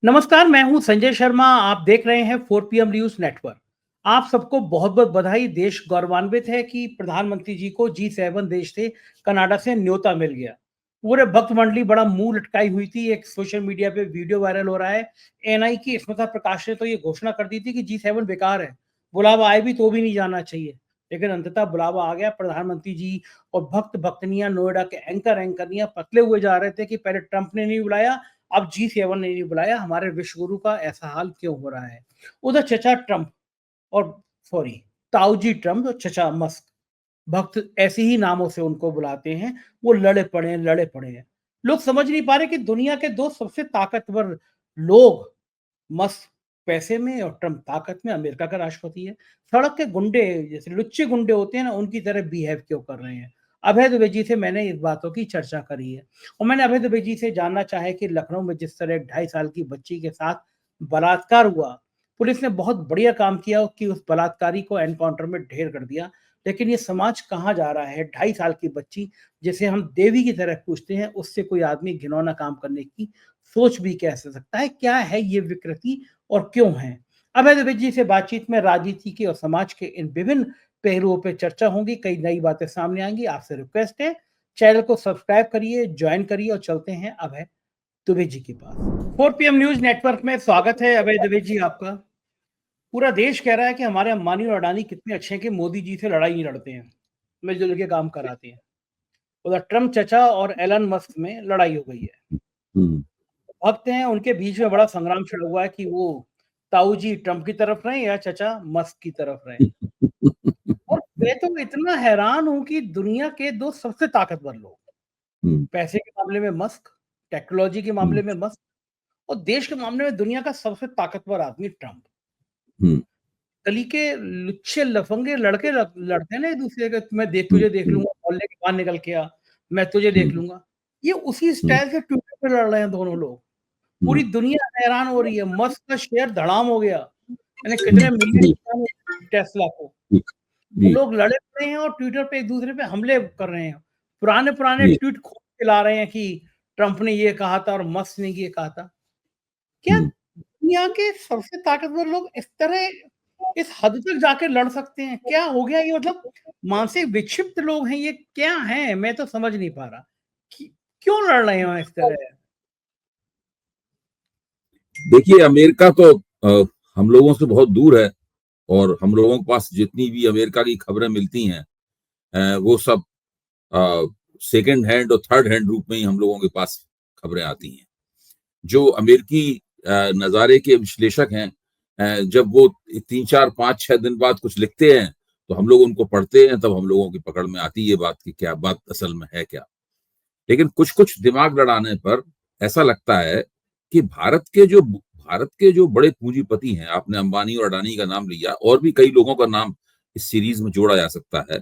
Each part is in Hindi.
नमस्कार, मैं हूं संजय शर्मा। आप देख रहे हैं 4 PM न्यूज नेटवर्क। आप सबको बहुत बहुत बधाई। देश गौरवान्वित है कि प्रधानमंत्री जी को G7 देश से कनाडा से न्योता मिल गया। पूरे भक्त मंडली बड़ा मुंह लटकाई हुई थी। एक सोशल मीडिया पे वीडियो वायरल हो रहा है। एनआई की स्मिता प्रकाश ने तो ये घोषणा कर दी थी कि G7 बेकार है, बुलावा आए भी तो भी नहीं जाना चाहिए। लेकिन अंततः बुलावा आ गया। प्रधानमंत्री जी और भक्त भक्तनियां, नोएडा के एंकरियां पतले हुए जा रहे थे कि पहले ट्रंप ने नहीं बुलाया, अब G7 ने नहीं बुलाया, हमारे विश्व गुरु का ऐसा हाल क्यों हो रहा है। उधर चचा ट्रंप और सॉरी ताऊजी ट्रंप और चचा मस्क, भक्त ऐसे ही नामों से उनको बुलाते हैं, वो लड़े पड़े हैं। लोग समझ नहीं पा रहे कि दुनिया के दो सबसे ताकतवर लोग, मस्क पैसे में और ट्रंप ताकत में, अमेरिका का राष्ट्रपति है, सड़क के गुंडे जैसे लुच्चे गुंडे होते हैं ना, उनकी तरह बिहेव क्यों कर रहे हैं। अभय दुबे जी से मैंने इस बातों की चर्चा करी है और मैंने अभय दुबे जी से जानना चाहा है कि लखनऊ में जिस तरह 2.5 साल की बच्ची के साथ बलात्कार हुआ, पुलिस ने बहुत बढ़िया काम किया कि उस बलात्कारी को एनकाउंटर में ढेर कर दिया। लेकिन ये समाज कहाँ जा रहा है। 2.5 साल की बच्ची जिसे हम देवी की तरह पूछते हैं, उससे कोई आदमी घिनौना काम करने की सोच भी कैसे सकता है। क्या है ये विकृति और क्यों है। अभय दुबे जी से बातचीत में राजनीति के और समाज के इन विभिन्न पहलुओं पर चर्चा होगी। कई नई बातें सामने आएंगी। आपसे रिक्वेस्ट है, चैनल को सब्सक्राइब करिए, ज्वाइन करिए और चलते हैं अभय दुबे जी के पास। 4 PM न्यूज नेटवर्क में स्वागत है अभय दुबे जी आपका। पूरा देश कह रहा है कि हमारे अंबानी और अडानी कितने अच्छे हैं कि मोदी जी से लड़ाई नहीं लड़ते हैं, मिलजुल के काम कराते हैं। उधर ट्रम्प चचा और एलन मस्क में लड़ाई हो गई है। हम्म। भक्त हैं, उनके बीच में बड़ा संग्राम छिड़ा हुआ है कि वो ताऊ जी ट्रम्प की तरफ रहें या चचा मस्क की तरफ रहें। और मैं तो इतना हैरान हूं कि दुनिया के दो सबसे ताकतवर लोग, हम्म। पैसे के मामले में मस्क, टेक्नोलॉजी के मामले में मस्क, और देश के मामले में दुनिया का सबसे ताकतवर आदमी ट्रम्प। हम्म। गली के लुच्चे लफंगे लड़के लड़ते हैं ना एक दूसरे के, मैं देख तुझे देख लूंगा, मोहल्ले के बाहर निकल के आ, मैं तुझे देख लूंगा। ये उसी स्टाइल से ट्विटर पे लड़ रहे हैं दोनों लोग। पूरी दुनिया हैरान हो रही है। मस्क का शेयर धड़ाम हो गया, यानी कितने मिलियन टेस्ला को। वो लोग लड़े पड़े हैं और ट्विटर पे एक दूसरे पे हमले कर रहे हैं। पुराने पुराने ट्वीट खोल के ला रहे हैं कि ट्रंप ने ये कहा था और मस्क ने ये कहा था। क्या दुनिया के सबसे ताकतवर लोग इस तरह इस हद तक जाके लड़ सकते हैं? क्या हो गया ये, मतलब मानसिक विक्षिप्त लोग हैं ये, क्या हैं? मैं तो समझ नहीं पा रहा कि क्यों लड़ रहे हैं इस तरह। देखिए, अमेरिका तो हम लोगों से बहुत दूर है और हम लोगों के पास जितनी भी अमेरिका की खबरें मिलती हैं वो सब सेकंड हैंड और थर्ड हैंड रूप में ही हम लोगों के पास खबरें आती हैं। जो अमेरिकी नज़ारे के विश्लेषक हैं, जब वो 3, 4, 5, 6 दिन बाद कुछ लिखते हैं तो हम लोग उनको पढ़ते हैं, तब हम लोगों की पकड़ में आती है ये बात कि क्या बात असल में है क्या। लेकिन कुछ कुछ दिमाग लड़ाने पर ऐसा लगता है कि भारत के जो बड़े पूंजीपति हैं, आपने अंबानी और अडानी का नाम लिया, और भी कई लोगों का नाम इस सीरीज में जोड़ा जा सकता है।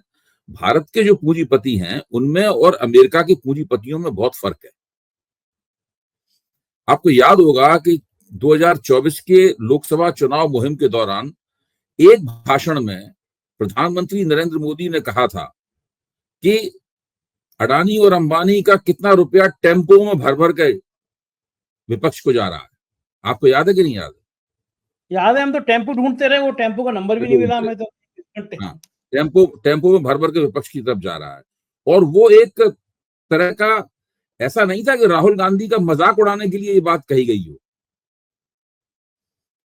भारत के जो पूंजीपति हैं उनमें और अमेरिका के पूंजीपतियों में बहुत फर्क है। आपको याद होगा कि 2024 के लोकसभा चुनाव मुहिम के दौरान एक भाषण में प्रधानमंत्री नरेंद्र मोदी ने कहा था कि अडानी और अंबानी का कितना रुपया टेम्पो में भर भर के विपक्ष को जा रहा है। आपको याद है कि नहीं याद है? याद है, हम तो टेम्पो ढूंढते रहे, वो टेम्पो का नंबर भी नहीं मिला हमें तो। हाँ, टेम्पो में भर भर के विपक्ष की तरफ जा रहा है। और वो एक तरह का, ऐसा नहीं था कि राहुल गांधी का मजाक उड़ाने के लिए ये बात कही गई हो।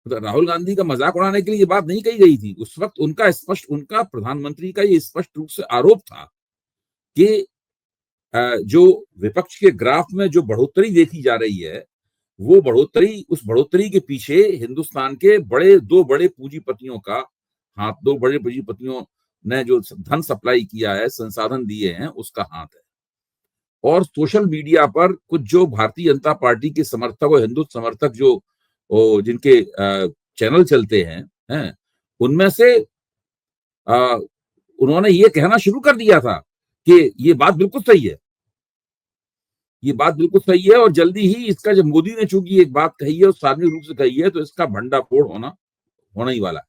तो राहुल गांधी का मजाक उड़ाने के लिए ये बात नहीं कही गई थी। उस वक्त उनका प्रधानमंत्री का ये स्पष्ट रूप से आरोप था कि जो विपक्ष के ग्राफ में जो बढ़ोतरी देखी जा रही है, वो उस बढ़ोतरी के पीछे हिंदुस्तान के दो बड़े पूंजीपतियों का हाथ, दो बड़े पूंजीपतियों ने जो धन सप्लाई किया है, संसाधन दिए हैं, उसका हाथ है। और सोशल मीडिया पर कुछ जो भारतीय जनता पार्टी के समर्थक और हिंदुत्व समर्थक जो जिनके चैनल चलते हैं, उनमें से उन्होंने ये कहना शुरू कर दिया था कि ये बात बिल्कुल सही है, ये बात बिल्कुल सही है, और जल्दी ही इसका, जब मोदी ने चूंकि एक बात कही है और सार्वजनिक रूप से कही है, तो इसका भंडाफोड़ होना ही वाला है।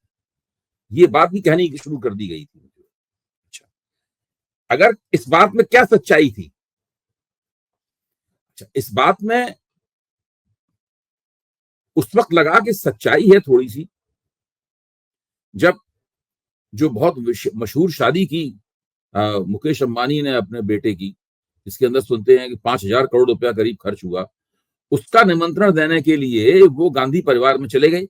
ये बात भी कहनी शुरू कर दी गई थी। अच्छा, अगर इस बात में क्या सच्चाई थी? अच्छा, इस बात में उस वक्त लगा कि सच्चाई है थोड़ी सी, जब जो बहुत मशहूर शादी की मुकेश अंबानी ने अपने बेटे की, इसके अंदर सुनते हैं कि 5,000 करोड़ रुपया करीब खर्च हुआ, उसका निमंत्रण देने के लिए वो गांधी परिवार में चले गए।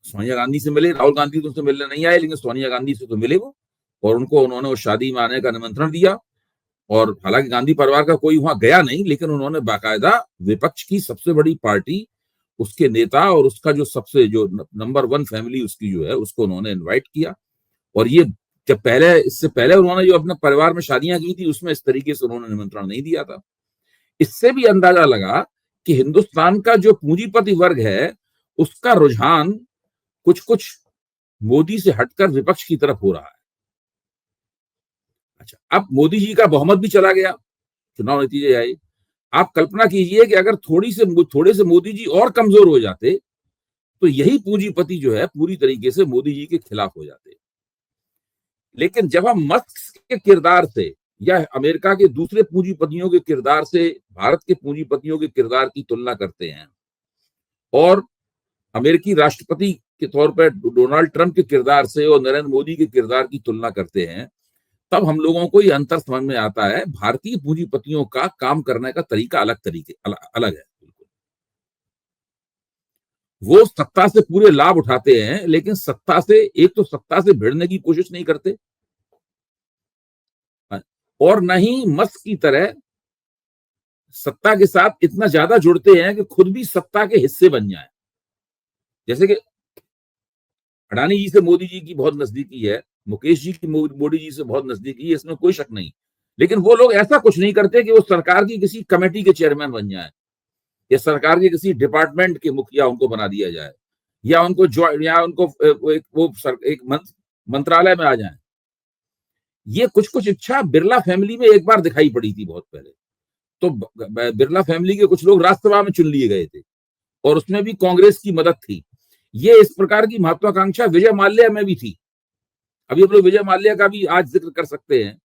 सोनिया गांधी से मिले, राहुल गांधी तो उनसे मिलने नहीं आए, लेकिन सोनिया गांधी से तो मिले वो, और उन्होंने उस शादी में आने का निमंत्रण दिया। और हालांकि गांधी परिवार का कोई वहां गया नहीं, लेकिन उन्होंने बाकायदा विपक्ष की सबसे बड़ी पार्टी, उसके नेता और उसका जो सबसे जो नंबर 1 फैमिली उसकी जो है, उसको उन्होंने इनवाइट किया। और ये जब इससे पहले उन्होंने जो अपने परिवार में शादियां की थी, उसमें इस तरीके से उन्होंने निमंत्रण नहीं दिया था। इससे भी अंदाजा लगा कि हिंदुस्तान का जो पूंजीपति वर्ग है, उसका रुझान कुछ कुछ मोदी से हटकर विपक्ष की तरफ हो रहा है। अच्छा, अब मोदी जी का बहुमत भी चला गया, चुनाव नतीजे आए। आप कल्पना कीजिए कि अगर थोड़े से मोदी जी और कमजोर हो जाते, तो यही पूंजीपति जो है पूरी तरीके से मोदी जी के खिलाफ हो जाते। लेकिन जब हम मस्क के किरदार से या अमेरिका के दूसरे पूंजीपतियों के किरदार से भारत के पूंजीपतियों के किरदार की तुलना करते हैं, और अमेरिकी राष्ट्रपति के तौर पर डोनाल्ड ट्रंप के किरदार से और नरेंद्र मोदी के किरदार की तुलना करते हैं, तब हम लोगों को ये अंतर समझ में आता है, भारतीय पूंजीपतियों का काम करने का तरीका अलग है। वो सत्ता से पूरे लाभ उठाते हैं, लेकिन सत्ता से भिड़ने की कोशिश नहीं करते, और न ही मस्क की तरह सत्ता के साथ इतना ज्यादा जुड़ते हैं कि खुद भी सत्ता के हिस्से बन जाए। जैसे कि अडानी जी से मोदी जी की बहुत नजदीकी है, मुकेश जी की मोदी जी से बहुत नजदीकी है, इसमें कोई शक नहीं। लेकिन वो लोग ऐसा कुछ नहीं करते कि वो सरकार की किसी कमेटी के चेयरमैन बन जाए, या सरकार के किसी डिपार्टमेंट के मुखिया उनको बना दिया जाए, या उनको एक मंत्रालय में आ जाए। ये कुछ इच्छा बिरला फैमिली में एक बार दिखाई पड़ी थी बहुत पहले। तो बिरला फैमिली के कुछ लोग राज्यसभा में चुन लिए गए थे, और उसमें भी कांग्रेस की मदद थी। ये इस प्रकार की महत्वाकांक्षा विजय माल्या में भी थी। अभी हम लोग विजय माल्या का भी आज जिक्र कर सकते हैं,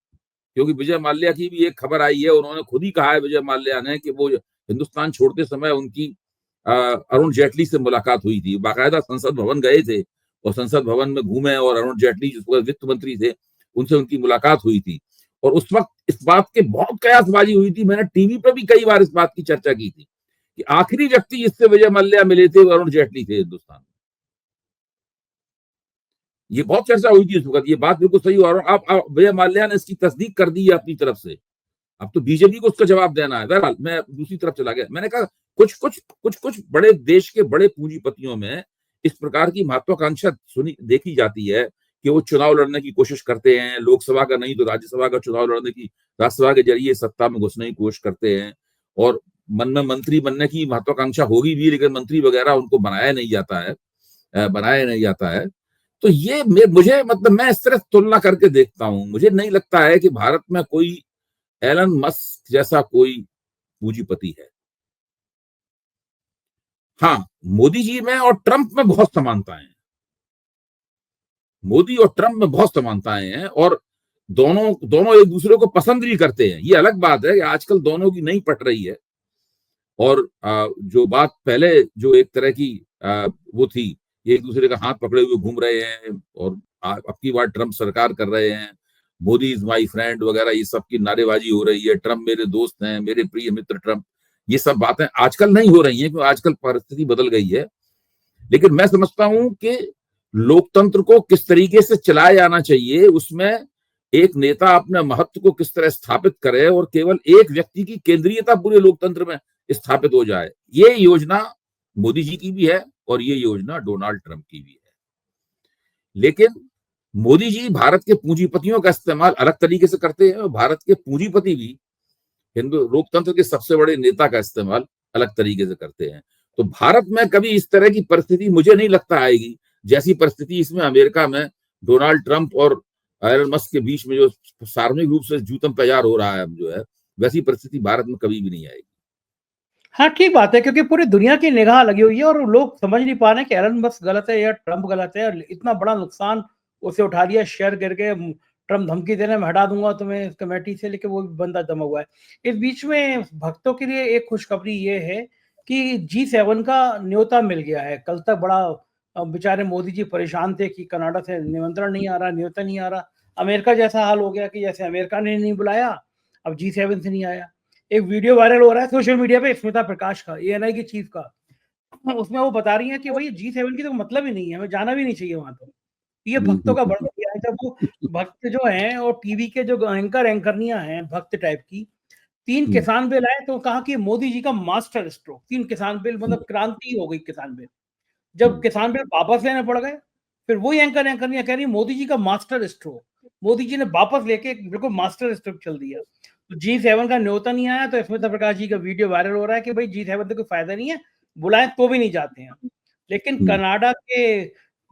क्योंकि विजय माल्या की भी एक खबर आई है। उन्होंने खुद ही कहा है, विजय माल्या ने, कि वो हिंदुस्तान छोड़ते समय उनकी अरुण जेटली से मुलाकात हुई थी। बाकायदा संसद भवन गए थे और संसद भवन में घूमे, और अरुण जेटली जो वित्त मंत्री थे, उनसे उनकी मुलाकात हुई थी। और उस वक्त इस बात के बहुत कयासबाजी हुई थी। मैंने टीवी पर भी कई बार इस बात की चर्चा की थी कि आखिरी व्यक्ति जिससे विजय माल्या मिले थे वो अरुण जेटली थे हिंदुस्तान में। ये बहुत चर्चा हुई थी उस वक्त, ये बात बिल्कुल सही। और अब विजय माल्या ने इसकी तस्दीक कर दी है अपनी तरफ से। अब तो बीजेपी को उसका जवाब देना है। बहरहाल मैं दूसरी तरफ चला गया। मैंने कहा कुछ बड़े देश के बड़े पूंजीपतियों में इस प्रकार की महत्वाकांक्षा देखी जाती है कि वो चुनाव लड़ने की कोशिश करते हैं, लोकसभा का नहीं तो राज्यसभा का चुनाव लड़ने की, राज्यसभा के जरिए सत्ता में घुसने की कोशिश करते हैं, और मन में मंत्री बनने की महत्वाकांक्षा होगी भी, लेकिन मंत्री वगैरह उनको बनाया नहीं जाता है। तो ये मुझे मतलब मैं इस तरह तुलना करके देखता हूं। मुझे नहीं लगता है कि भारत में कोई एलन मस्क जैसा कोई पूंजीपति है। हाँ, मोदी जी में और ट्रंप में बहुत समानताएं हैं। मोदी और ट्रंप में बहुत समानताएं हैं, और दोनों एक दूसरे को पसंद भी करते हैं। ये अलग बात है कि आजकल दोनों की नहीं पट रही है। और जो बात पहले जो एक तरह की वो थी, एक दूसरे का हाथ पकड़े हुए घूम रहे हैं, और अब की बार ट्रंप सरकार कर रहे हैं, मोदी इज माई फ्रेंड वगैरह, ये सब की नारेबाजी हो रही है, ट्रंप मेरे दोस्त हैं, मेरे प्रिय मित्र ट्रंप, ये सब बातें आजकल नहीं हो रही हैं, क्योंकि आजकल परिस्थिति बदल गई है। लेकिन मैं समझता हूं कि लोकतंत्र को किस तरीके से चलाया जाना चाहिए, उसमें एक नेता अपने महत्व को किस तरह स्थापित करे, और केवल एक व्यक्ति की केंद्रीयता पूरे लोकतंत्र में स्थापित हो जाए। ये योजना मोदी जी की भी है, और ये योजना डोनाल्ड ट्रंप की भी है। लेकिन मोदी जी भारत के पूंजीपतियों का इस्तेमाल अलग तरीके से करते हैं, और भारत के पूंजीपति भी हिंदू लोकतंत्र के सबसे बड़े नेता का इस्तेमाल अलग तरीके से करते हैं। तो भारत में कभी इस तरह की परिस्थिति मुझे नहीं लगता आएगी, जैसी परिस्थिति इसमें अमेरिका में डोनाल्ड ट्रंप और एलन मस्क के बीच में जो सार्वजनिक रूप से जूतम तैयार हो रहा है जो है, वैसी परिस्थिति भारत में कभी भी नहीं आएगी। हाँ, ठीक बात है, क्योंकि पूरी दुनिया की निगाह लगी हुई है, और लोग समझ नहीं पा रहे हैं कि एलन मस्क गलत है या ट्रंप गलत है। इतना बड़ा नुकसान उसे उठा लिया, शेयर गिर गए, ट्रम्प धमकी दे रहे हैं मैं हटा दूंगा तुम्हें इस कमेटी से, लेकिन वो भी बंदा जमा हुआ है। इस बीच में भक्तों के लिए एक खुशखबरी ये है कि G7 का न्योता मिल गया है। कल तक बड़ा बेचारे मोदी जी परेशान थे कि कनाडा से निमंत्रण नहीं आ रहा, न्योता नहीं आ रहा। अमेरिका जैसा हाल हो गया कि जैसे अमेरिका ने नहीं बुलाया, अब G7 से नहीं आया। एक वीडियो वायरल हो रहा है सोशल मीडिया पे स्मिता प्रकाश का, ANI की चीफ का, उसमें वो बता रही हैं कि भाई G7 की तो मतलब ही नहीं है, हमें जाना भी नहीं चाहिए वहां। तो ये भक्तों का बड़ा किया है। जब वो भक्त जो हैं और टीवी के जो एंकरनियां हैं भक्त टाइप की, 3 किसान बिल आए तो कहा कि मोदी जी का मास्टर स्ट्रोक। 3 किसान बिल मतलब क्रांति हो गई किसान बिल। जब किसान बिल वापस लेने पड़ गए, फिर वही एंकरनियां कह रही मोदी जी का मास्टर स्ट्रोक। मोदी जी ने वापस लेके बिल्कुल मास्टर स्ट्रोक चल दिया। तो G7 का न्योता नहीं आया, तो स्मिता प्रकाश जी का वीडियो वायरल हो रहा है कि भाई G7 से कोई फायदा नहीं है, बुलाएं तो भी नहीं जाते हैं। लेकिन कनाडा के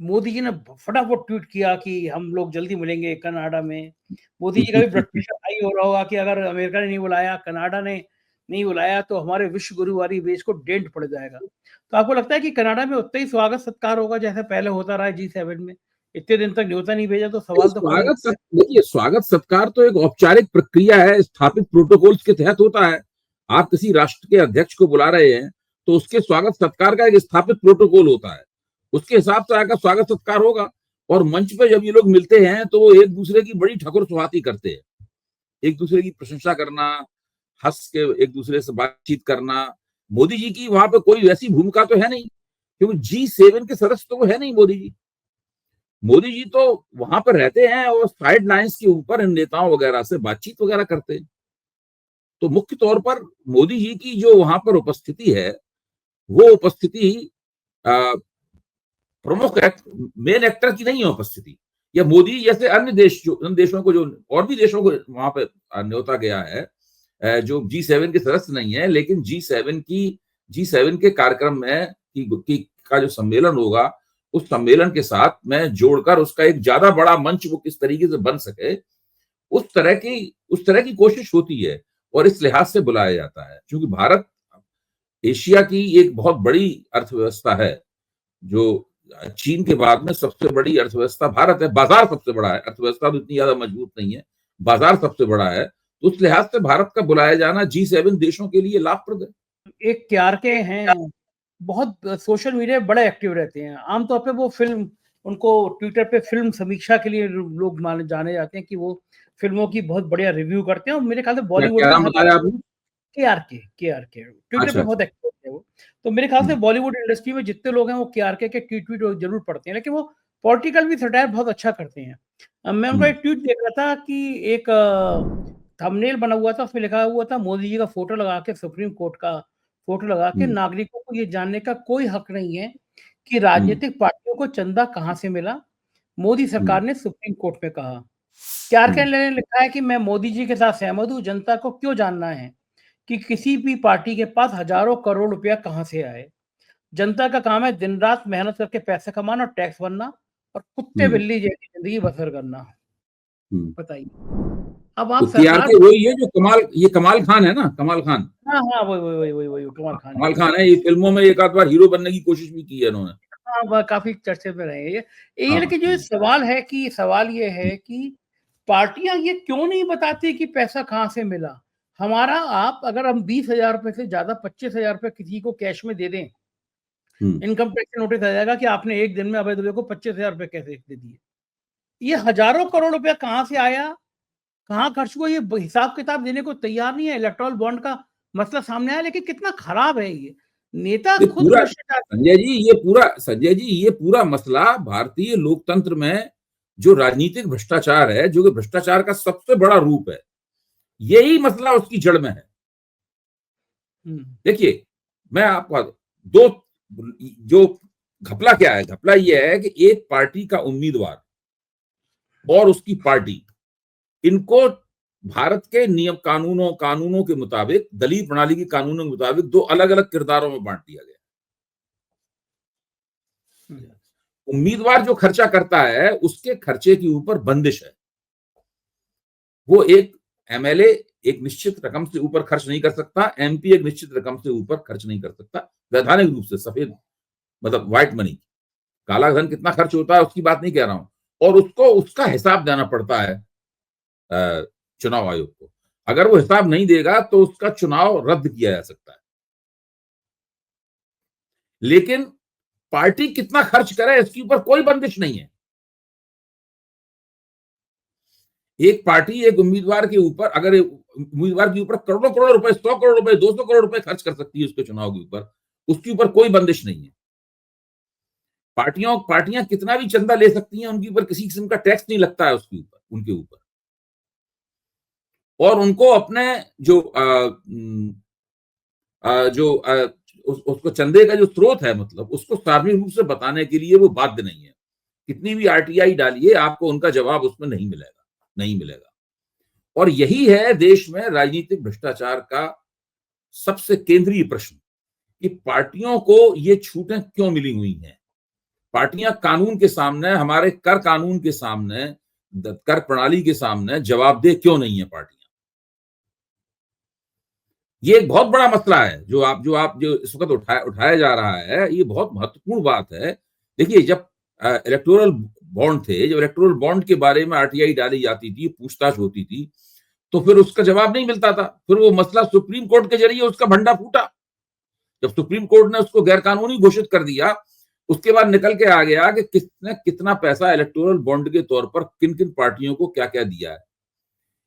मोदी जी ने फटाफट ट्वीट किया कि हम लोग जल्दी मिलेंगे कनाडा में। मोदी जी का भी ब्लड प्रेशर हाई हो रहा होगा कि अगर अमेरिका ने नहीं बुलाया, कनाडा ने नहीं बुलाया, तो हमारे विश्व गुरुवारी बेस को डेंट पड़ जाएगा। तो आपको लगता है कि कनाडा में उतना ही स्वागत सत्कार होगा जैसे पहले होता रहा है G7 में? इतने दिन तक न्योता नहीं भेजा तो सवाल तो खड़ा ही होता है। देखिए, स्वागत सत्कार तो एक औपचारिक प्रक्रिया है, स्थापित प्रोटोकॉल्स के तहत होता है। आप किसी राष्ट्र के अध्यक्ष को बुला रहे हैं तो उसके स्वागत सत्कार का एक स्थापित प्रोटोकॉल होता है, उसके हिसाब से आकर स्वागत सत्कार होगा। और मंच पे जब ये लोग मिलते हैं तो वो एक दूसरे की बड़ी ठकुर सुहाती करते हैं, एक दूसरे की प्रशंसा करना, हंस के एक दूसरे से बातचीत करना। मोदी जी की वहां पे कोई वैसी भूमिका तो है नहीं, क्योंकि G7 के सदस्य तो वो है नहीं मोदी जी। मोदी जी तो वहां पर रहते हैं और साइड लाइंस के ऊपर इन नेताओं वगैरह से बातचीत वगैरह करते हैं। तो मुख्य तौर पर मोदी जी की जो वहां पर उपस्थिति है, वो उपस्थिति प्रमुख मेन एक्टर की नहीं है उपस्थिति। या मोदी जैसे अन्य देशों को, जो और भी देशों को वहां पर न्योता गया है, जो G7 के सदस्य नहीं है, लेकिन G7 के कार्यक्रम में का जो सम्मेलन होगा, उस सम्मेलन के साथ में जोड़कर उसका एक ज्यादा बड़ा मंच वो किस तरीके से बन सके, उस तरह की कोशिश होती है और इस लिहाज से बुलाया जाता है। क्योंकि भारत एशिया की एक बहुत बड़ी अर्थव्यवस्था है, जो चीन के बाद में सबसे बड़ी अर्थव्यवस्था भारत है। बाजार सबसे बड़ा है, अर्थव्यवस्था तो इतनी ज्यादा मजबूत नहीं है, बाजार सबसे बड़ा है। तो उस लिहाज से भारत का बुलाया जाना G7 देशों के लिए लाभप्रद है। एक KRK हैं, बहुत सोशल मीडिया बड़े एक्टिव रहते हैं। आमतौर पे वो फिल्म, उनको ट्विटर पे फिल्म समीक्षा के लिए लोग जाने जाते हैं कि वो फिल्मों की बहुत बढ़िया रिव्यू करते हैं। और मेरे ख्याल से बॉलीवुड क्या में नाम बताया आपने? KRK ट्विटर पे अच्छा, बहुत एक्टिव है वो। तो मेरे ख्याल से बॉलीवुड इंडस्ट्री में जितने लोग हैं वो KRK के ट्वीट जरूर पढ़ते हैं, लेकिन वो पॉलिटिकल भी सटायर बहुत अच्छा करते हैं। मैं उनका एक ट्वीट देख रहा था कि एक थंबनेल बना हुआ था, उसमें लिखा हुआ था मोदी जी का फोटो लगा के, सुप्रीम कोर्ट का फोटो लगा के, नागरिकों को ये जानने का कोई हक नहीं है कि राजनीतिक पार्टियों को चंदा कहां से मिला, मोदी सरकार ने सुप्रीम कोर्ट में कहा। KRK ने लिखा है कि मैं मोदी जी के साथ सहमत हूं, जनता को क्यों जानना है कि किसी भी पार्टी के पास हजारों करोड़ रुपया कहां से आए। जनता का काम है दिन रात मेहनत करके पैसे कमाना और टैक्स भरना और कुत्ते बिल्ली जैसी जिंदगी बसर करना। बताइए, अब तो आप सरकार, KRK वही है जो ये कमाल खान है ना, कमाल खान। हाँ हाँ वही कमाल खान है। कमाल खान है, ये फिल्मों में एक आध बार हीरो बनने की कोशिश भी की है इन्होंने। हाँ, वह काफी चर्चे में रहे हैं ये। हाँ, लेकिन जो सवाल ये है कि पार्टियां ये क्यों नहीं बताती कि पैसा कहाँ से मिला। हमारा आप अगर हम 20,000 रुपए से ज्यादा 25,000 रुपए किसी को कैश में दे दें, इनकम टैक्स नोटिस आ जाएगा कि आपने एक दिन में अभय दुबे को 25,000 रुपए कैसे दे दिए। ये हजारों करोड़ रुपया कहाँ से आया, कहाँ खर्च हुआ, ये हिसाब किताब देने को तैयार नहीं है। इलेक्टोरल बॉन्ड का मसला सामने आया, लेकिन कितना खराब है ये। नेता खुद भ्रष्टाचार। संजय जी, ये पूरा मसला भारतीय लोकतंत्र में जो राजनीतिक भ्रष्टाचार है, जो कि भ्रष्टाचार का सबसे बड़ा रूप है, यही मसला उसकी जड़ में है। देखिए, मैं आपको दो, जो घपला क्या है, घपला यह है कि एक पार्टी का उम्मीदवार और उसकी पार्टी, इनको भारत के नियम कानूनों के मुताबिक, दलीय प्रणाली की कानूनों के मुताबिक दो अलग अलग किरदारों में बांट दिया गया। उम्मीदवार जो खर्चा करता है उसके खर्चे के ऊपर बंदिश है। वो एक MLA एक निश्चित रकम से ऊपर खर्च नहीं कर सकता, MP एक निश्चित रकम से ऊपर खर्च नहीं कर सकता, वैधानिक रूप से, सफेद मतलब व्हाइट मनी। काला धन कितना खर्च होता है उसकी बात नहीं कह रहा हूं, और उसको उसका हिसाब देना पड़ता है चुनाव आयोग को। अगर वो हिसाब नहीं देगा तो उसका चुनाव रद्द किया जा सकता है। लेकिन पार्टी कितना खर्च करे इसके ऊपर कोई बंदिश नहीं है। एक पार्टी एक उम्मीदवार के ऊपर, अगर उम्मीदवार के ऊपर करोड़ों करोड़ रुपए, 100 करोड़ रुपए, 200 करोड़ रुपए खर्च कर सकती है उसके चुनाव के ऊपर, उसके ऊपर कोई बंदिश नहीं है। पार्टियां कितना भी चंदा ले सकती हैं, उनके ऊपर किसी किस्म का टैक्स नहीं लगता है उनके ऊपर। और उनको अपने उसको चंदे का जो स्रोत है, मतलब उसको सार्वजनिक रूप से बताने के लिए वो बाध्य नहीं है। कितनी भी आरटीआई डालिए, आपको उनका जवाब उसमें नहीं मिलेगा। और यही है देश में राजनीतिक भ्रष्टाचार का सबसे केंद्रीय प्रश्न, कि पार्टियों को ये छूटें क्यों मिली हुई हैं। पार्टियां कानून के सामने, हमारे कर कानून के सामने, कर प्रणाली के सामने जवाबदेह क्यों नहीं है पार्टियां। ये एक बहुत बड़ा मसला है जो इस वक्त उठाया जा रहा है। ये बहुत महत्वपूर्ण बात है। देखिए, जब इलेक्टोरल बॉन्ड थे, जब इलेक्टोरल बॉन्ड के बारे में आरटीआई डाली जाती थी, पूछताछ होती थी, तो फिर उसका जवाब नहीं मिलता था। फिर वो मसला सुप्रीम कोर्ट के जरिए उसका भंडा फूटा। जब सुप्रीम कोर्ट ने उसको गैरकानूनी घोषित कर दिया, उसके बाद निकल के आ गया कि किसने कितना पैसा इलेक्टोरल बॉन्ड के तौर पर किन किन पार्टियों को क्या क्या दिया है।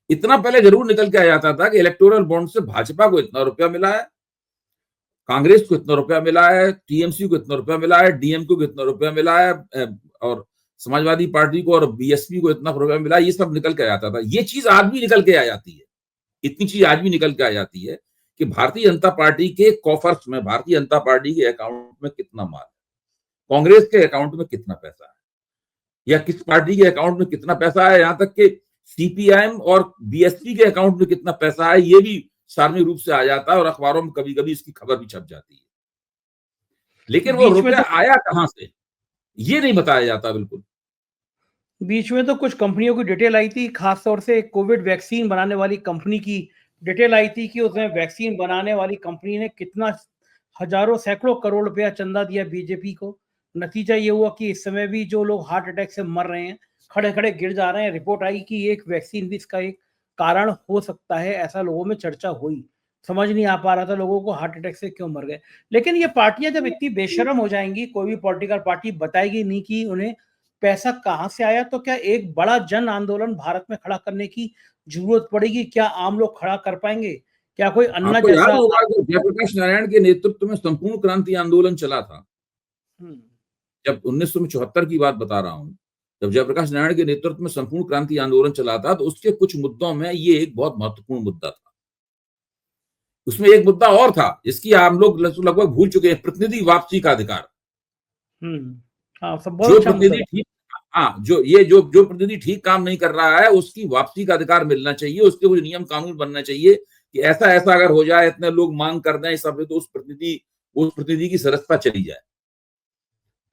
इतना पहले जरूर निकल के आ जाता था कि इलेक्टोरल बॉन्ड से भाजपा को इतना रुपया मिला है, कांग्रेस को इतना रुपया मिला है, टीएमसी को इतना रुपया मिला है, डीएमके को इतना रुपया मिला है, और समाजवादी पार्टी को और बीएसपी को इतना रुपया मिला। ये सब निकल के आ जाता था। ये चीज आज भी निकल के आ जाती है। इतनी चीज आज भी निकल के आ जाती है कि भारतीय जनता पार्टी के कॉफर्स में, भारतीय जनता पार्टी के अकाउंट में कितना माल है, कांग्रेस के अकाउंट में कितना पैसा है, या किस पार्टी के अकाउंट में कितना पैसा है, यहां तक कि सीपीआईएम और बीएसपी के अकाउंट में कितना पैसा है, ये भी सार्वजनिक रूप से आ जाता है और अखबारों में कभी कभी इसकी खबर भी छप जाती है। लेकिन वो रुपया आया कहां से, ये नहीं बताया जाता बिल्कुल। बीच में तो कुछ कंपनियों की डिटेल आई थी, खासतौर से कोविड वैक्सीन बनाने वाली कंपनी की डिटेल आई थी कि उसमें वैक्सीन बनाने वाली कंपनी ने कितना हजारों सैकड़ों करोड़ रुपया चंदा दिया बीजेपी को। नतीजा ये हुआ कि इस समय भी जो लोग हार्ट अटैक से मर रहे हैं, खड़े खड़े गिर जा रहे हैं। रिपोर्ट आई कि एक वैक्सीन भी इसका एक कारण हो सकता है, ऐसा लोगों में चर्चा हुई। समझ नहीं आ पा रहा था लोगों को हार्ट अटैक से क्यों मर गए। लेकिन ये पार्टियां जब इतनी बेशरम हो जाएंगी, कोई भी पॉलिटिकल पार्टी बताएगी नहीं कि उन्हें पैसा कहां से आया, तो क्या एक बड़ा जन आंदोलन भारत में खड़ा करने की जरूरत पड़ेगी? क्या आम लोग खड़ा कर पाएंगे? क्या कोई अन्ना आपको याद जैसा होगा कि जयप्रकाश नारायण के नेतृत्व में संपूर्ण क्रांति आंदोलन चला था। जब 1974 की बात बता रहा हूं, जब जयप्रकाश नारायण के नेतृत्व में संपूर्ण क्रांति आंदोलन चला था, तो उसके कुछ मुद्दों में ये एक बहुत महत्वपूर्ण मुद्दा था। उसमें एक मुद्दा और था जिसकी आप लोग लगभग भूल चुके हैं, प्रतिनिधि वापसी का अधिकार। सब बहुत अच्छा प्रतिनिधि ठीक, जो प्रतिनिधि ठीक काम नहीं कर रहा है, उसकी वापसी का अधिकार मिलना चाहिए। उसके कुछ नियम कानून बनना चाहिए कि ऐसा ऐसा अगर हो जाए, इतने लोग मांग कर दें सब, तो उस प्रतिनिधि की सदस्यता चली जाए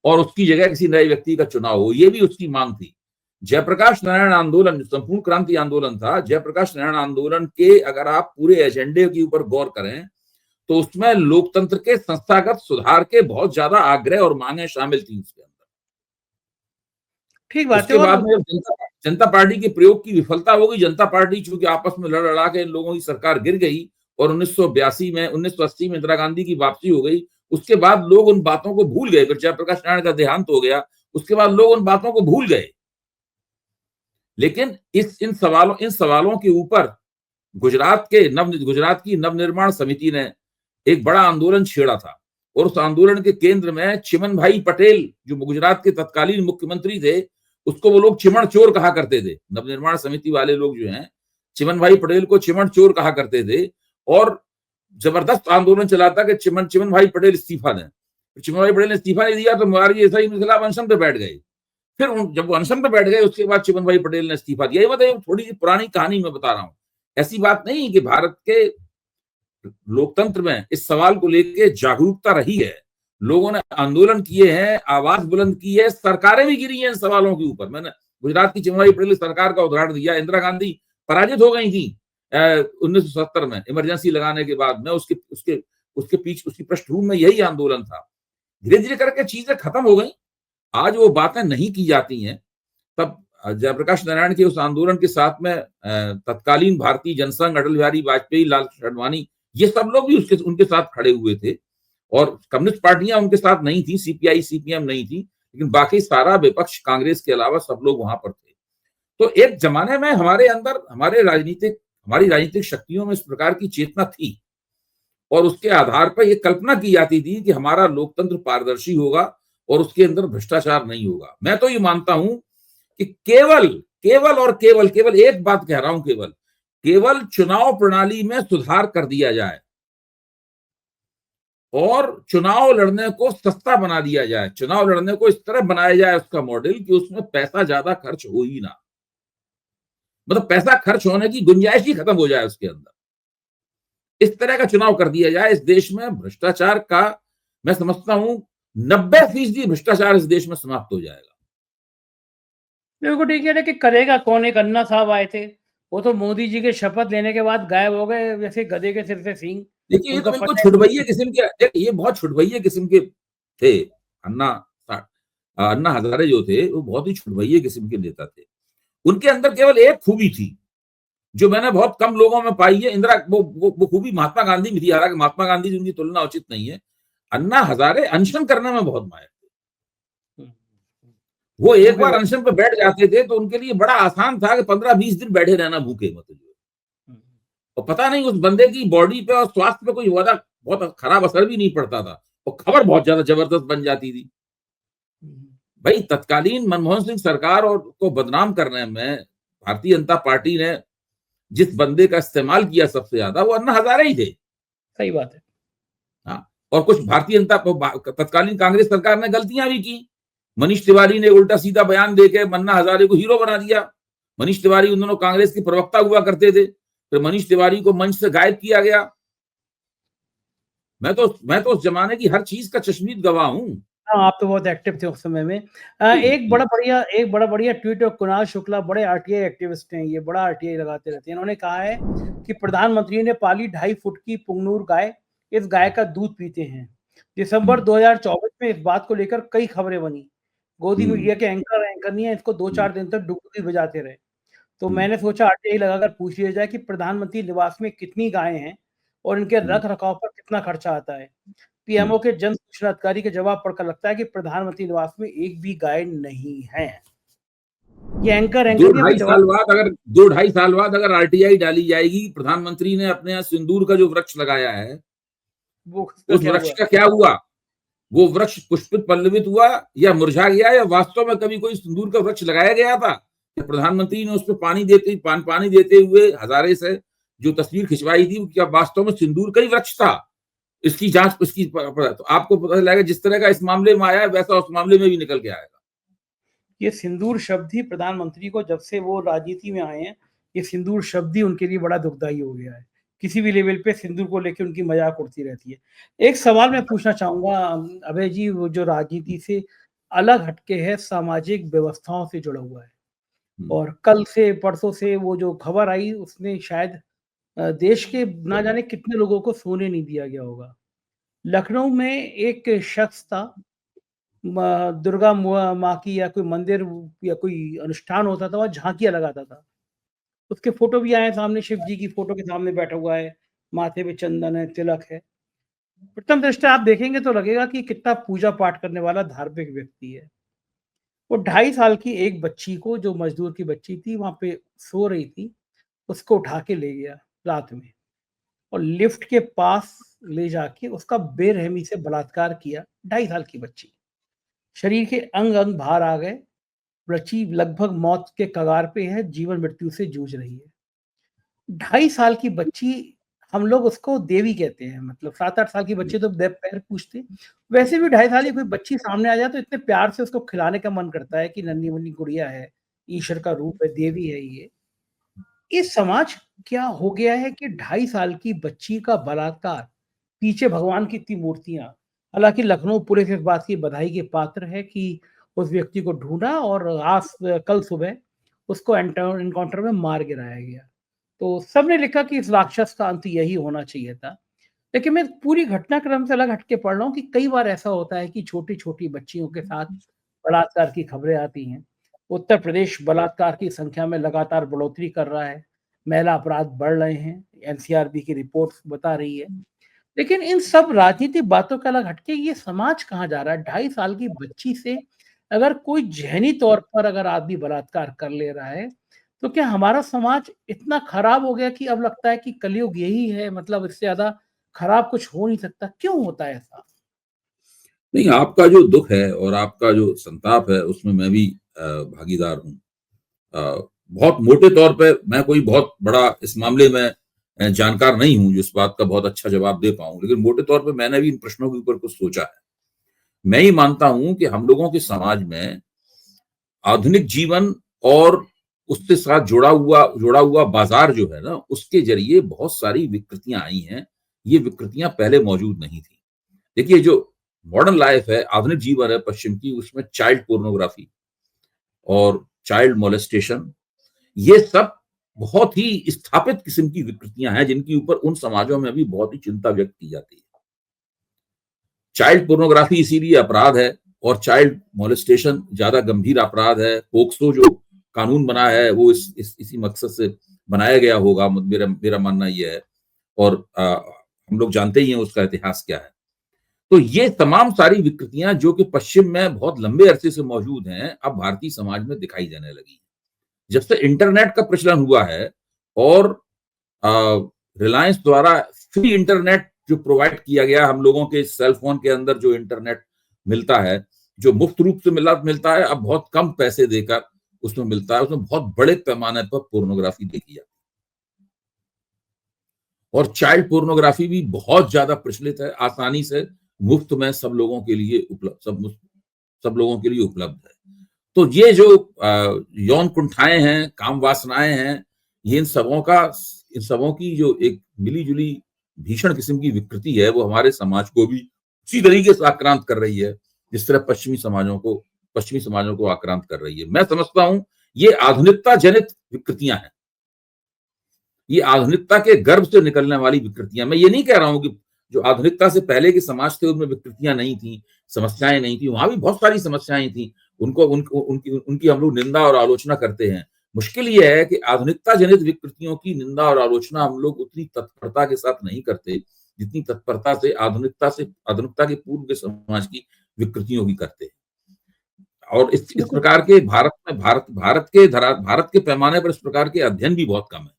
और उसकी जगह किसी नए व्यक्ति का चुनाव हो। ये भी उसकी मांग थी। जयप्रकाश नारायण आंदोलन, संपूर्ण क्रांति आंदोलन था, जयप्रकाश नारायण आंदोलन के अगर आप पूरे एजेंडे के ऊपर गौर करें तो उसमें लोकतंत्र के संस्थागत सुधार के बहुत ज्यादा आग्रह और मांगे शामिल थी उसके अंदर। ठीक बात है। उसके बाद में जनता पार्टी के प्रयोग की विफलता हो गई। जनता पार्टी चूंकि आपस में लड़ लड़ा के इन लोगों की सरकार गिर गई और 1980 में इंदिरा गांधी की वापसी हो गई। उसके बाद लोग उन बातों को भूल गए। फिर जयप्रकाश नारायण का देहांत हो गया, उसके बाद लोग उन बातों को भूल गए। लेकिन इन सवालों के ऊपर गुजरात की नवनिर्माण समिति ने एक बड़ा आंदोलन छेड़ा था और उस आंदोलन के केंद्र में चिमन भाई पटेल, जो गुजरात के तत्कालीन मुख्यमंत्री थे, उसको वो लोग चिमन चोर कहा करते थे। नवनिर्माण समिति वाले लोग जो हैं, चिमन भाई पटेल को चिमन चोर कहा करते थे और जबरदस्त आंदोलन चला था कि चिमन भाई पटेल इस्तीफा दें। चिमन भाई पटेल ने इस्तीफा नहीं दिया तो मुरारजी देसाई उनके खिलाफ अनशन पे बैठ गए। फिर जब वो अनशन पे बैठ गए, उसके बाद चिमन भाई पटेल ने इस्तीफा दिया। ये मतलब थोड़ी सी पुरानी कहानी मैं बता रहा हूँ। ऐसी बात नहीं कि भारत के लोकतंत्र में इस सवाल को लेकर जागरूकता रही है, लोगों ने आंदोलन किए हैं, आवाज बुलंद की है, सरकारें भी गिरी हैं इन सवालों के ऊपर। मैंने गुजरात की चिमन भाई पटेल सरकार का उदाहरण दिया। इंदिरा गांधी पराजित हो गई थी 1970 में इमरजेंसी लगाने के बाद में। उसके पीछे उसकी पृष्ठभूमि में यही आंदोलन था। धीरे धीरे करके चीजें खत्म हो गई। आज वो बातें नहीं की जाती हैं। तब जयप्रकाश नारायण के उस आंदोलन के साथ में तत्कालीन भारतीय जनसंघ, अटल बिहारी वाजपेयी, लाल अडवाणी, ये सब लोग भी उनके साथ खड़े हुए थे। और कम्युनिस्ट पार्टियां उनके साथ नहीं थी, सीपीआई सीपीएम नहीं थी, लेकिन बाकी सारा विपक्ष कांग्रेस के अलावा सब लोग वहां पर थे। तो एक जमाने में हमारे अंदर हमारी राजनीतिक शक्तियों में इस प्रकार की चेतना थी, और उसके आधार पर यह कल्पना की जाती थी कि हमारा लोकतंत्र पारदर्शी होगा और उसके अंदर भ्रष्टाचार नहीं होगा। मैं तो ये मानता हूं कि केवल एक बात कह रहा हूं, केवल चुनाव प्रणाली में सुधार कर दिया जाए और चुनाव लड़ने को सस्ता बना दिया जाए, चुनाव लड़ने को इस तरह बनाया जाए उसका मॉडल कि उसमें पैसा ज्यादा खर्च हो ही ना, मतलब पैसा खर्च होने की गुंजाइश ही खत्म हो जाए उसके अंदर। इस तरह का चुनाव कर दिया जाए। इस देश में भ्रष्टाचार का, मैं समझता हूं 90% भ्रष्टाचार इस देश में समाप्त हो जाएगा। बिल्कुल ठीक है, लेकिन करेगा कौन? एक अन्ना साहब आए थे, वो तो मोदी जी के शपथ लेने के बाद गायब हो गए, जैसे गधे के सिर से सींग। देखिए, ये तो उनका बिल्कुल पता छुटभइये किस्म के, ये बहुत छुटभइये किस्म के थे। अन्ना हजारे जो थे वो बहुत ही छुटभइये किस्म के नेता थे। उनके अंदर केवल एक खूबी थी जो मैंने बहुत कम लोगों में पाई है। इंदिरा वो खूबी महात्मा गांधी में थी, हालांकि महात्मा गांधी जी उनकी तुलना उचित नहीं है। अन्ना हजारे अनशन करने में बहुत माहिर थे। वो एक बार अनशन पे बैठ जाते थे तो उनके लिए बड़ा आसान था कि 15-20 दिन बैठे रहना भूखे, मतलब। और पता नहीं उस बंदे की बॉडी पे और स्वास्थ्य पे कोई बहुत खराब असर भी नहीं पड़ता था, और खबर बहुत ज्यादा जबरदस्त बन जाती थी। भाई, तत्कालीन मनमोहन सिंह सरकार और को बदनाम करने में भारतीय जनता पार्टी ने जिस बंदे का इस्तेमाल किया सबसे ज्यादा, वो अन्ना हजारे ही थे। सही बात है। हाँ, और कुछ भारतीय जनता तत्कालीन कांग्रेस सरकार ने गलतियां भी की। मनीष तिवारी ने उल्टा सीधा बयान देके अन्ना हजारे को हीरो बना दिया। मनीष तिवारी उन दोनों कांग्रेस के प्रवक्ता हुआ करते थे, फिर मनीष तिवारी को मंच से गायब किया गया। मैं तो उस जमाने की हर चीज का चश्मीद गवाह हूं। हाँ, आप तो बहुत एक्टिव थे उस समय में। एक बड़ा बढ़िया ट्वीट है, कुणाल शुक्ला बड़े आरटीआई एक्टिविस्ट हैं, ये बड़ा आरटीआई लगाते रहते हैं। इन्होंने कहा है कि प्रधानमंत्री ने पाली 2.5 फुट की पुंगनूर गाय, इस गाय का दूध पीते हैं। दिसंबर 2024 में इस बात को लेकर कई खबरें बनी। गोदी मीडिया के एंकर नहीं है, इसको 2-4 दिन तक डुगडुगी बजाते रहे। तो मैंने सोचा आरटीआई लगाकर पूछ लिया जाए कि प्रधानमंत्री निवास में कितनी गायें हैं और इनके रख रखाव पर कितना खर्चा आता है। पीएमओ के जन सूचना अधिकारी के जवाब पढ़कर लगता है कि प्रधानमंत्री निवास में एक भी गाय नहीं है। ये एंकर दो भी ढाई साल बाद अगर आरटीआई डाली जाएगी, प्रधानमंत्री ने अपने यहाँ सिंदूर का जो वृक्ष लगाया है, उस वृक्ष का क्या हुआ? वो वृक्ष पुष्पित पल्लवित हुआ या मुरझा गया, या वास्तव में कभी कोई सिंदूर का वृक्ष लगाया गया था? प्रधानमंत्री ने उस पर पानी देते हुए हजारे से जो तस्वीर खिंचवाई थी, क्या वास्तव में सिंदूर का ही वृक्ष था? इसकी जांच तो आपको पता लगेगा। जिस तरह का इस मामले में आया है, वैसा उस मामले में भी निकल के आएगा। ये सिंदूर शब्द ही प्रधानमंत्री को, जब से वो राजनीति में आए हैं, ये सिंदूर शब्द ही उनके लिए बड़ा दुखदाई हो गया है। किसी भी लेवल पे सिंदूर को लेकर उनकी मजाक उड़ती रहती है। एक सवाल मैं पूछना चाहूंगा अभय जी, वो जो राजनीति से अलग हटके है, सामाजिक व्यवस्थाओं से जुड़ा हुआ है, और कल से परसों से वो जो खबर आई उसने शायद देश के ना जाने कितने लोगों को सोने नहीं दिया गया होगा। लखनऊ में एक शख्स था, दुर्गा माँ की या कोई मंदिर या कोई अनुष्ठान होता था, वहाँ झांकियाँ लगाता था। उसके फोटो भी आए सामने, शिव जी की फोटो के सामने बैठा हुआ है, माथे पे चंदन है, तिलक है। प्रथम दृष्टया आप देखेंगे तो लगेगा कि कितना पूजा पाठ करने वाला धार्मिक व्यक्ति है। वो 2.5 साल की एक बच्ची को, जो मजदूर की बच्ची थी, वहां पे सो रही थी, उसको उठा के ले गया रात में, और लिफ्ट के पास ले जाके उसका बेरहमी से बलात्कार किया। 2.5 साल की बच्ची, शरीर के अंग अंग बाहर आ गए, बच्ची लगभग मौत के कगार पे है, जीवन मृत्यु से जूझ रही है। 2.5 साल की बच्ची, हम लोग उसको देवी कहते हैं, मतलब 7-8 साल की बच्ची तो पैर पूछते, वैसे भी 2.5 साल की कोई बच्ची सामने आ जाए तो इतने प्यार से उसको खिलाने का मन करता है कि नन्ही मुन्नी गुड़िया है, ईश्वर का रूप है, देवी है ये समाज क्या हो गया है कि 2.5 साल की बच्ची का बलात्कार, पीछे भगवान की इतनी मूर्तियां। हालांकि लखनऊ पुलिस इस बात की बधाई के पात्र है कि उस व्यक्ति को ढूंढा और आज कल सुबह उसको एनकाउंटर में मार गिराया गया। तो सबने लिखा कि इस राक्षस का अंत यही होना चाहिए था। लेकिन मैं पूरी घटनाक्रम से अलग हटके पढ़ रहा हूँ कि कई बार ऐसा होता है कि छोटी छोटी बच्चियों के साथ बलात्कार की खबरें आती हैं। उत्तर प्रदेश बलात्कार की संख्या में लगातार बढ़ोतरी कर रहा है, महिला अपराध बढ़ रहे हैं, एनसीआरबी की रिपोर्ट बता रही है। लेकिन इन सब राजनीतिक बातों का अलग हटके ये समाज कहाँ जा रहा है? 2.5 साल की बच्ची से अगर कोई ज़हनी तौर पर अगर आदमी बलात्कार कर ले रहा है, तो क्या हमारा समाज इतना खराब हो गया कि अब लगता है कि कलयुग यही है, मतलब इससे ज़्यादा खराब कुछ हो नहीं सकता? क्यों होता है ऐसा? नहीं, आपका जो दुख है और आपका जो संताप है उसमें मैं भी भागीदार हूँ। बहुत मोटे तौर पे मैं कोई बहुत बड़ा इस मामले में जानकार नहीं हूँ जो इस बात का बहुत अच्छा जवाब दे पाऊँ, लेकिन मोटे तौर पे मैंने भी इन प्रश्नों के ऊपर कुछ सोचा है। मैं ये मानता हूँ कि हम लोगों के समाज में आधुनिक जीवन और उसके साथ जुड़ा हुआ बाजार जो है ना, उसके ज़रिए बहुत सारी विकृतियाँ आई हैं। ये विकृतियाँ पहले मौजूद नहीं थी। देखिए, जो मॉडर्न लाइफ है, आधुनिक जीवन है पश्चिम की, उसमें चाइल्ड पोर्नोग्राफी और चाइल्ड मोलेस्टेशन, ये सब बहुत ही स्थापित किस्म की विकृतियां हैं जिनके ऊपर उन समाजों में भी बहुत ही चिंता व्यक्त की जाती है। चाइल्ड पोर्नोग्राफी इसीलिए अपराध है और चाइल्ड मोलेस्टेशन ज्यादा गंभीर अपराध है। पोक्सो जो कानून बना है वो इसी मकसद से बनाया गया होगा, मेरा मेरा मानना यह है। और हम लोग जानते ही हैं उसका इतिहास क्या है। तो ये तमाम सारी विकृतियां जो कि पश्चिम में बहुत लंबे अरसे से मौजूद हैं, अब भारतीय समाज में दिखाई देने लगी। जब से इंटरनेट का प्रचलन हुआ है और रिलायंस द्वारा फ्री इंटरनेट जो प्रोवाइड किया गया, हम लोगों के सेल फोन के अंदर जो इंटरनेट मिलता है, जो मुफ्त रूप से मिलता है, अब बहुत कम पैसे देकर उसमें मिलता है। उसमें बहुत बड़े पैमाने पर पोर्नोग्राफी देखी जाती है और चाइल्ड पोर्नोग्राफी भी बहुत ज्यादा प्रचलित है, आसानी से मुफ्त में सब लोगों के लिए उपलब्ध है। तो ये जो यौन कुंठाएं हैं, काम वासनाएं हैं, ये इन सबों की जो एक मिली-जुली भीषण किस्म की विकृति है, वो हमारे समाज को भी उसी तरीके से आक्रांत कर रही है, जिस तरह पश्चिमी समाजों को आक्रांत कर रही है। मैं समझता हूँ, ये आधुनिकता जनित विकृतियां हैं। ये आधुनिकता के गर्भ से निकलने वाली विकृतियां। मैं ये नहीं कह रहा हूं कि जो आधुनिकता से पहले के समाज थे उनमें विकृतियां नहीं थी, समस्याएं नहीं थी, वहां भी बहुत सारी समस्याएं थी। उनकी हम लोग निंदा और आलोचना करते हैं। मुश्किल ये है कि आधुनिकता जनित विकृतियों की निंदा और आलोचना हम लोग उतनी तत्परता के साथ नहीं करते, जितनी तत्परता से आधुनिकता के पूर्व के समाज की विकृतियों की करते हैं। और इस बिल्कुल। प्रकार के भारत के पैमाने पर इस प्रकार के अध्ययन भी बहुत कम है,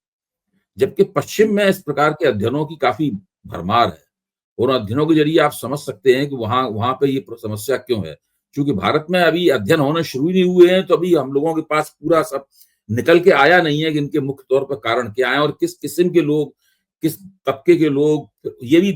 जबकि पश्चिम में इस प्रकार के अध्ययनों की काफी भरमार है। और अध्ययनों के जरिए आप समझ सकते हैं कि वहां पे ये समस्या क्यों है। क्योंकि भारत में अभी अध्ययन होने शुरू ही नहीं हुए हैं, तो अभी हम लोगों के पास पूरा सब निकल के आया नहीं है कि इनके मुख्य तौर पर कारण क्या है और किस किस्म के लोग, किस तबके के लोग। ये भी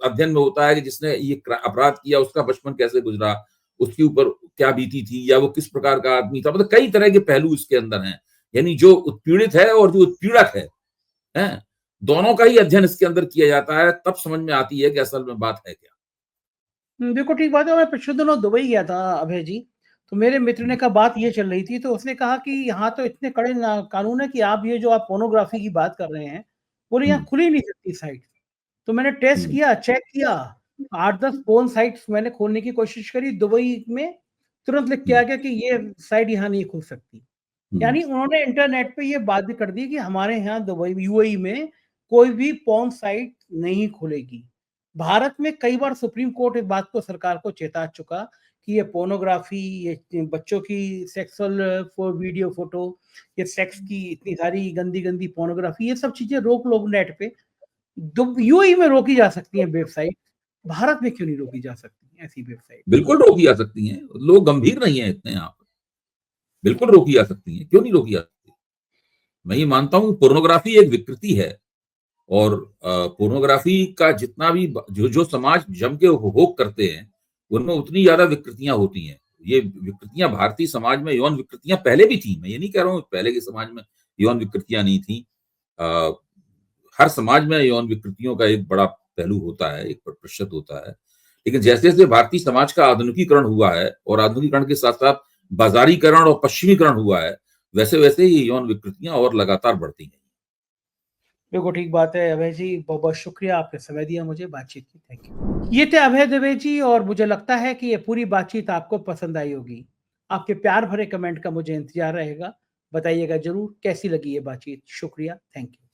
अध्ययन में होता है कि जिसने ये अपराध किया उसका बचपन कैसे गुजरा, उसके ऊपर क्या बीती थी, या वो किस प्रकार का आदमी था। मतलब कई तरह के पहलू इसके अंदर हैं। यानी जो उत्पीड़ित है और जो उत्पीड़क है, दोनों का ही अध्ययन इसके अंदर किया जाता है, तब समझ में आती है कि असल में बात है क्या। बिल्कुल ठीक बात है। मैं पिछले दिनों दुबई गया था अभय जी, तो मेरे मित्र ने कहा बात ये चल रही थी, तो उसने कहा कि यहाँ तो इतने कड़े कानून है कि आप पोर्नोग्राफी की बात कर रहे हैं, बोले यहाँ हम्म, खुल ही नहीं सकती साइट। तो मैंने टेस्ट हम्म, किया, चेक किया, 8-10 पोर्न साइट्स मैंने खोलने की कोशिश करी दुबई में, तुरंत लिख के आ हम्म, गया कि ये साइट यहाँ नहीं खुल सकती। हम्म, यानी उन्होंने इंटरनेट पे ये बात भी कर दी कि हमारे यहाँ दुबई यूएई में कोई भी पोर्न साइट नहीं खुलेगी। भारत में कई बार सुप्रीम कोर्ट इस बात को सरकार को चेता चुका कि ये पोर्नोग्राफी, ये बच्चों की सेक्सुअल वीडियो फोटो, ये सेक्स की इतनी सारी गंदी पोर्नोग्राफी, ये सब चीजें रोक लो नेट पे। यूएई में रोकी जा सकती है वेबसाइट, भारत में क्यों नहीं रोकी जा सकती ऐसी वेबसाइट? बिल्कुल रोकी जा सकती हैं। लोग गंभीर नहीं है इतने यहाँ पर। बिल्कुल रोकी जा सकती हैं, क्यों नहीं रोकी जा सकती। मैं ये मानता हूँ पोर्नोग्राफी एक विकृति है और पोर्नोग्राफी का जितना भी जो जो समाज जम के उपभोग करते हैं, उनमें उतनी ज्यादा विकृतियां होती हैं। ये विकृतियां भारतीय समाज में, यौन विकृतियां पहले भी थी। मैं ये नहीं कह रहा हूँ पहले के समाज में यौन विकृतियां नहीं थी। अ, हर समाज में यौन विकृतियों का एक बड़ा पहलू होता है, एक प्रतिशत होता है। लेकिन जैसे जैसे भारतीय समाज का आधुनिकीकरण हुआ है और आधुनिकीकरण के साथ साथ बाजारीकरण और पश्चिमीकरण हुआ है, वैसे वैसे ये यौन विकृतियां और लगातार बढ़ती हैं। बिल्कुल ठीक बात है अभय जी, बहुत-बहुत शुक्रिया आपने समय दिया मुझे बातचीत की। Thank you. ये थे अभय द्विवेदी और मुझे लगता है कि ये पूरी बातचीत आपको पसंद आई होगी। आपके प्यार भरे कमेंट का मुझे इंतजार रहेगा। बताइएगा जरूर कैसी लगी ये बातचीत। शुक्रिया, थैंक यू।